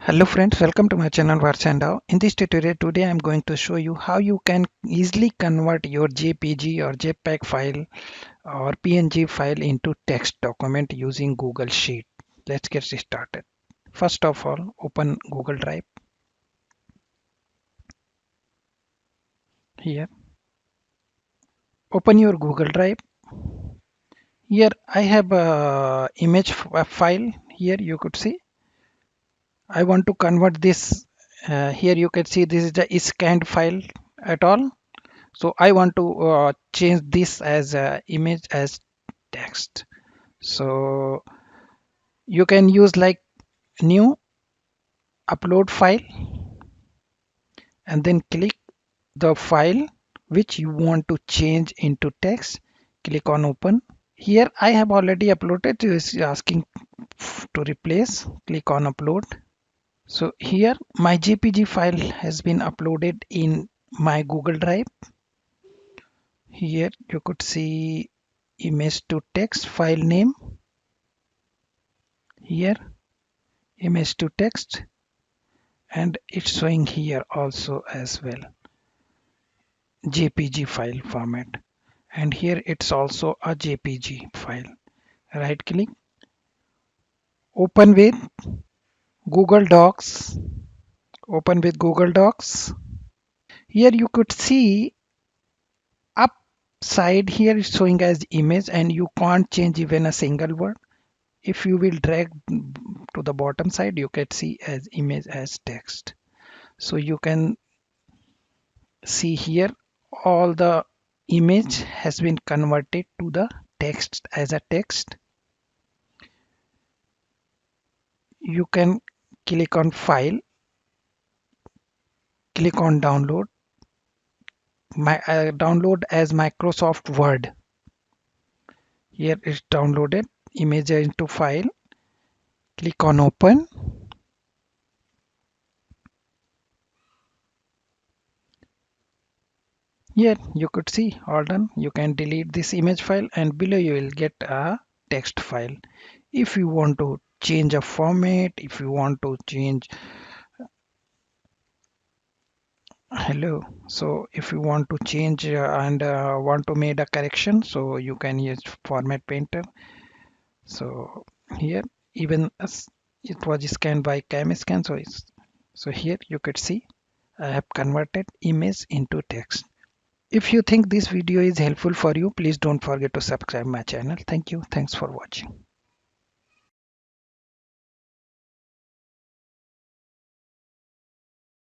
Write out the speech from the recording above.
Hello friends, welcome to my channel Varchandao. In this tutorial today I'm going to show you how you can easily convert your JPG or JPEG file or PNG file into text document using Google Sheet. Let's get started. First of all, open Google Drive. Here, open your Google Drive. Here I have a image file. Here you could see. I want to convert this. Here you can see this is the scanned file at all. So I want to change this as a image as text. So you can use like new upload file and then click the file which you want to change into text. Click on open. Here I have already uploaded. It is asking to replace. Click on upload. So here my JPG file has been uploaded in my Google Drive. Here you could see image to text file name. Here image to text, and it's showing here also as well JPG file format, and here it's also a JPG file. Right click, open with Google Docs. Open with Google Docs. Here you could see upside here is showing as image and you can't change even a single word. If you will drag to the bottom side, you can see as image as text. So you can see here all the image has been converted to the text as a text. You can click on file, click on download, download as Microsoft Word. Here it's downloaded image into file. Click on open. Here you could see all done. You can delete this image file and below you will get a text file. If you want to change a format, if you want to change hello, so if you want to change and want to make a correction, so you can use format painter. So here even as it was scanned by cam scan, so here you could see I have converted image into text. If you think this video is helpful for you, please don't forget to subscribe my channel. Thank you. Thanks for watching.